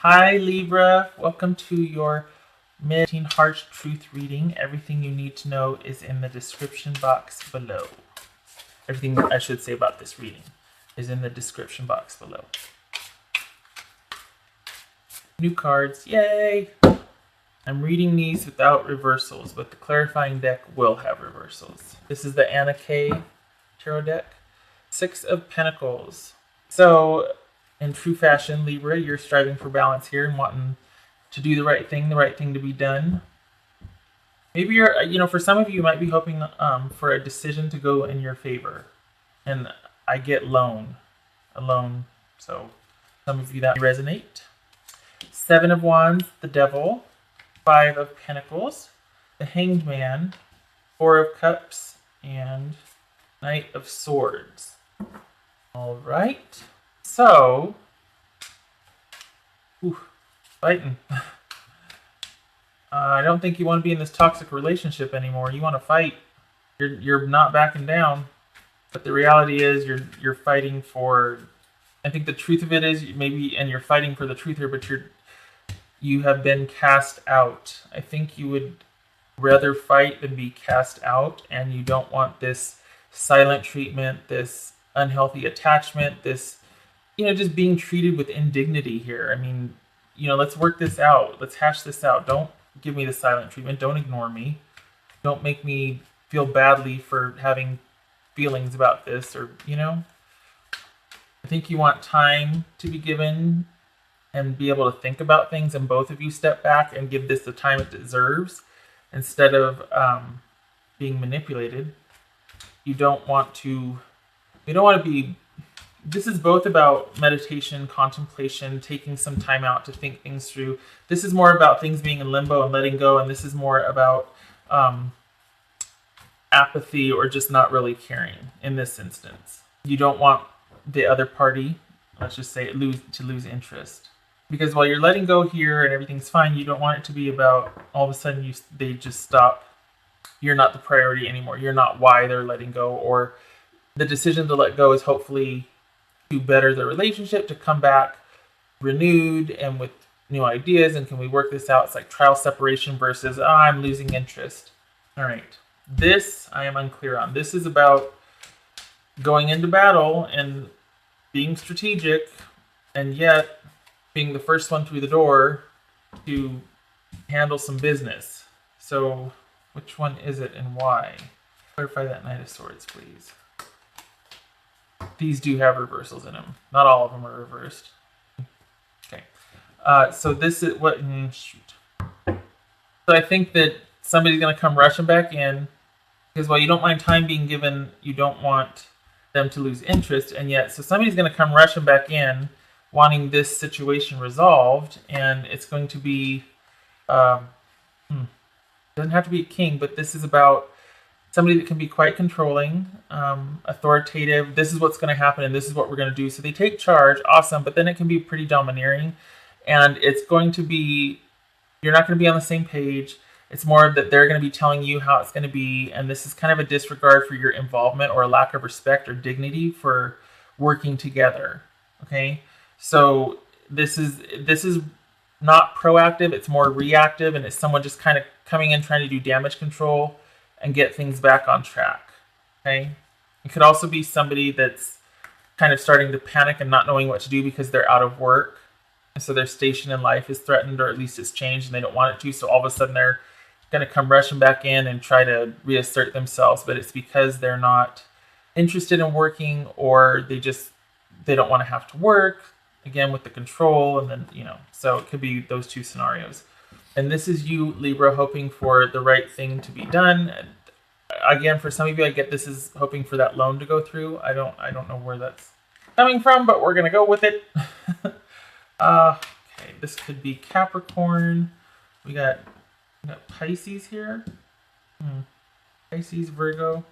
Hi Libra, welcome to your Meditating Heart Truth reading. Everything you need to know is in the description box below. Everything I should say about this reading is in the description box below. New cards, yay! I'm reading these without reversals, but the clarifying deck will have reversals. This is the Anna K tarot deck. Six of Pentacles. So, in true fashion, Libra, you're striving for balance here and wanting to do the right thing to be done. Maybe you're, for some of you, you might be hoping for a decision to go in your favor. And I get alone. So some of you that may resonate. Seven of Wands, the Devil. Five of Pentacles, the Hanged Man. Four of Cups, and Knight of Swords. All right. So, fighting. I don't think you want to be in this toxic relationship anymore. You want to fight. You're not backing down. But the reality is you're fighting for, I think the truth of it is maybe, and you're fighting for the truth here, but you have been cast out. I think you would rather fight than be cast out, and you don't want this silent treatment, this unhealthy attachment, this, just being treated with indignity here. I mean, let's work this out. Let's hash this out. Don't give me the silent treatment. Don't ignore me. Don't make me feel badly for having feelings about this, or, I think you want time to be given and be able to think about things, and both of you step back and give this the time it deserves instead of being manipulated. You don't want to be. This is both about meditation, contemplation, taking some time out to think things through. This is more about things being in limbo and letting go, and this is more about apathy or just not really caring in this instance. You don't want the other party, let's just say, to lose interest. Because while you're letting go here and everything's fine, you don't want it to be about all of a sudden they just stop. You're not the priority anymore. You're not why they're letting go, or the decision to let go is hopefully to better the relationship, to come back renewed and with new ideas, and can we work this out? It's like trial separation versus I'm losing interest. All right. This I am unclear on. This is about going into battle and being strategic, and yet being the first one through the door to handle some business. So which one is it and why? Clarify that Knight of Swords, please. These do have reversals in them. Not all of them are reversed. Okay. So this is what... shoot. So I think that somebody's going to come rushing back in, because while you don't mind time being given, you don't want them to lose interest. And yet, so somebody's going to come rushing back in, wanting this situation resolved, and it's going to be... doesn't have to be a king, but this is about somebody that can be quite controlling, authoritative. This is what's going to happen, and this is what we're going to do. So they take charge, awesome, but then it can be pretty domineering, and it's going to be, you're not going to be on the same page. It's more that they're going to be telling you how it's going to be, and this is kind of a disregard for your involvement or a lack of respect or dignity for working together, okay? So this is not proactive, it's more reactive, and it's someone just kind of coming in trying to do damage control and get things back on track, okay? It could also be somebody that's kind of starting to panic and not knowing what to do because they're out of work, and so their station in life is threatened, or at least it's changed, and they don't want it to, so all of a sudden they're going to come rushing back in and try to reassert themselves, but it's because they're not interested in working, or they don't want to have to work, again with the control, and then, so it could be those two scenarios. And this is you, Libra, hoping for the right thing to be done. And again, for some of you, I get this is hoping for that loan to go through. I don't know where that's coming from, but we're gonna go with it. Okay, this could be Capricorn. We got Pisces here. Pisces, Virgo.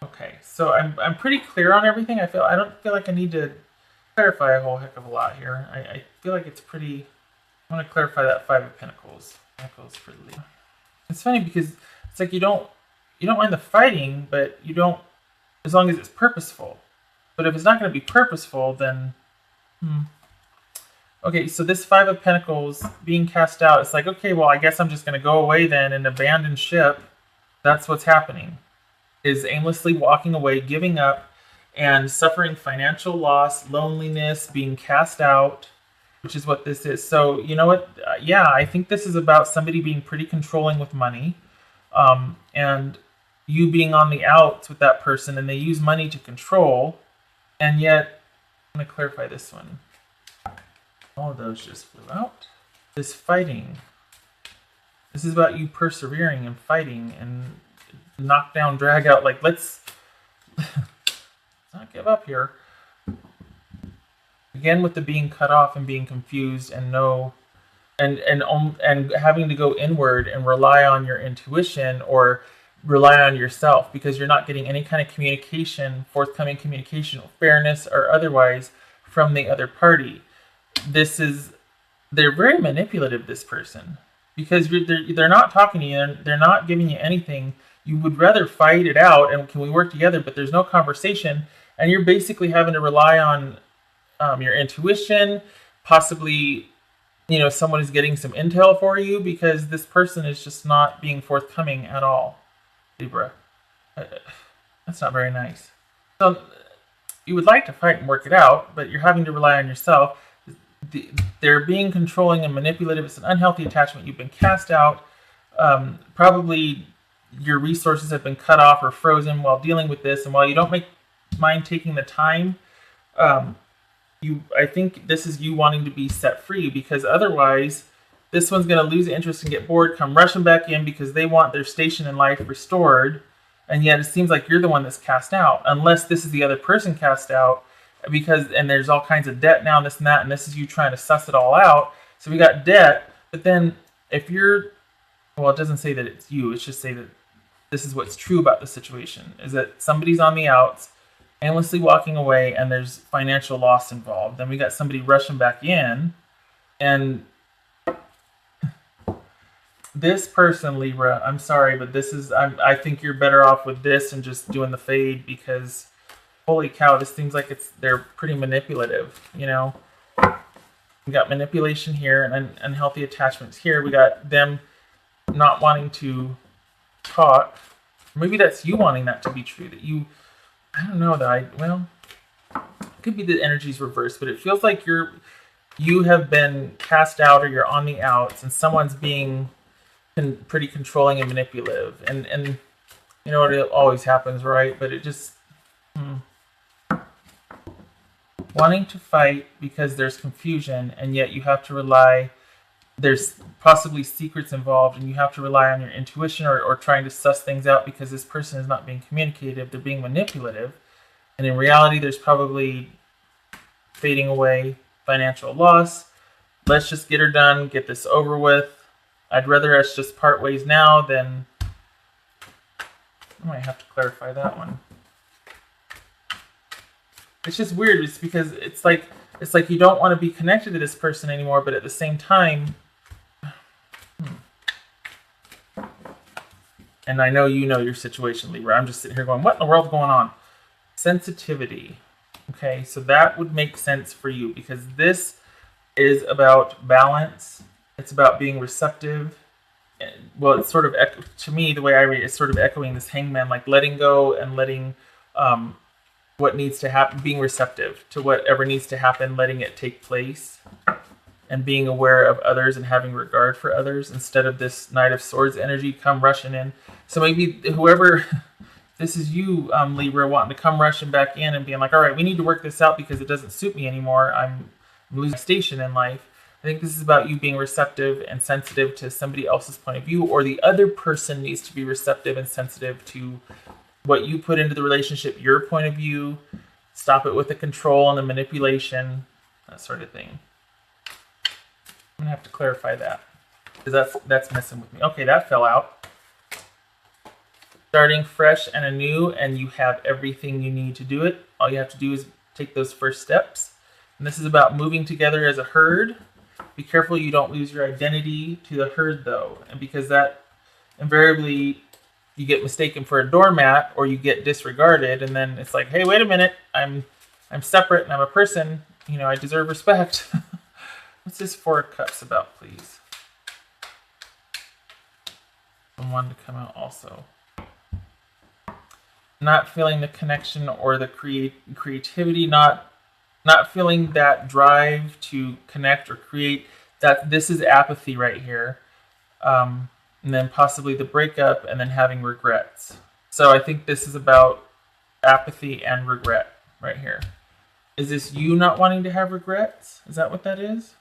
Okay, so I'm pretty clear on everything. I don't feel like I need to clarify a whole heck of a lot here. I feel like it's pretty. I want to clarify that Five of Pentacles. Pentacles for Libra. It's funny because it's like you don't mind the fighting, but you don't, as long as it's purposeful. But if it's not going to be purposeful, then Okay, so this Five of Pentacles being cast out, it's like, okay, well, I guess I'm just going to go away then and abandon ship. That's what's happening. Is aimlessly walking away, giving up, and suffering financial loss, loneliness, being cast out, which is what this is. So, you know what? Yeah, I think this is about somebody being pretty controlling with money, and you being on the outs with that person, and they use money to control, and yet, I'm going to clarify this one. All of those just flew out. This fighting. This is about you persevering and fighting and knock down, drag out. Like, let's not give up here. Again, with the being cut off and being confused and and having to go inward and rely on your intuition or rely on yourself because you're not getting any kind of communication, forthcoming communication, fairness or otherwise from the other party. They're very manipulative, this person, because they're not talking to you, they're not giving you anything. You would rather fight it out and can we work together, but there's no conversation, and you're basically having to rely on your intuition, possibly, someone is getting some intel for you because this person is just not being forthcoming at all, Libra. That's not very nice. So you would like to fight and work it out, but you're having to rely on yourself. They're being controlling and manipulative. It's an unhealthy attachment. You've been cast out. Probably your resources have been cut off or frozen while dealing with this. And while you don't mind taking the time, I think this is you wanting to be set free, because otherwise this one's going to lose interest and get bored, come rushing back in because they want their station in life restored. And yet it seems like you're the one that's cast out, unless this is the other person cast out. And there's all kinds of debt now and that, and this is you trying to suss it all out. So we got debt, but then it doesn't say that it's you, it's just say that this is what's true about the situation, is that somebody's on the outs, aimlessly walking away, and there's financial loss involved. Then we got somebody rushing back in, and this person, Libra, I'm sorry, but I think you're better off with this and just doing the fade, because holy cow, this seems like they're pretty manipulative, We got manipulation here and unhealthy attachments here. We got them not wanting to talk. Maybe that's you wanting that to be true. I don't know it could be the energy's reversed, but it feels like you have been cast out or you're on the outs and someone's being pretty controlling and manipulative. And you know, it always happens, right? But it just... wanting to fight because there's confusion, and yet you have to rely, there's possibly secrets involved, and you have to rely on your intuition or trying to suss things out because this person is not being communicative, they're being manipulative. And in reality, there's probably fading away, financial loss. Let's just get her done, get this over with. I'd rather us just part ways now than... I might have to clarify that one. It's just weird. It's because it's like you don't want to be connected to this person anymore, but at the same time, and I know you know your situation, Libra. I'm just sitting here going, what in the world's going on? Sensitivity. Okay, so that would make sense for you, because this is about balance. It's about being receptive. Well, it's sort of, to me, the way I read it, it's sort of echoing this hangman, like letting go and letting... what needs to happen, being receptive to whatever needs to happen, letting it take place, and being aware of others and having regard for others instead of this Knight of Swords energy come rushing in. So maybe whoever, this is you, Libra, wanting to come rushing back in and being like, all right, we need to work this out because it doesn't suit me anymore. I'm losing station in life. I think this is about you being receptive and sensitive to somebody else's point of view, or the other person needs to be receptive and sensitive to what you put into the relationship, your point of view. Stop it with the control and the manipulation, that sort of thing. I'm gonna have to clarify that, because that's messing with me. Okay, that fell out. Starting fresh and anew, and you have everything you need to do it. All you have to do is take those first steps. And this is about moving together as a herd. Be careful you don't lose your identity to the herd, though, and because that invariably... you get mistaken for a doormat, or you get disregarded, and then it's like, hey, wait a minute, I'm separate and I'm a person, I deserve respect. What's this Four of Cups about, please? Someone to come out also. Not feeling the connection or the creativity, not feeling that drive to connect or create. That this is apathy right here. And then possibly the breakup, and then having regrets. So I think this is about apathy and regret right here. Is this you not wanting to have regrets? Is that what that is?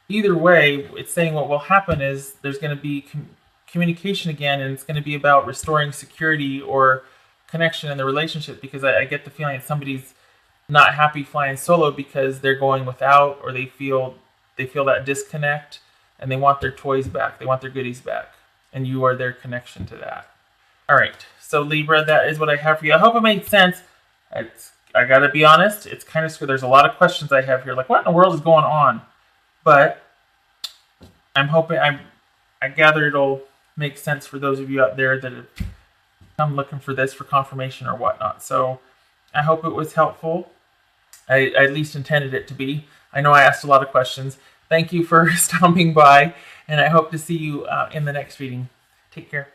Either way, it's saying what will happen is there's going to be communication again, and it's going to be about restoring security or connection in the relationship, because I get the feeling that somebody's not happy flying solo because they're going without, or they feel that disconnect, and they want their toys back. They want their goodies back, and you are their connection to that. All right, so Libra, that is what I have for you. I hope it made sense. I gotta be honest, it's kind of there's a lot of questions I have here, like what in the world is going on? But I'm hoping I gather it'll make sense for those of you out there that have come looking for this for confirmation or whatnot. So I hope it was helpful. I at least intended it to be. I know I asked a lot of questions. Thank you for stopping by, and I hope to see you in the next reading. Take care.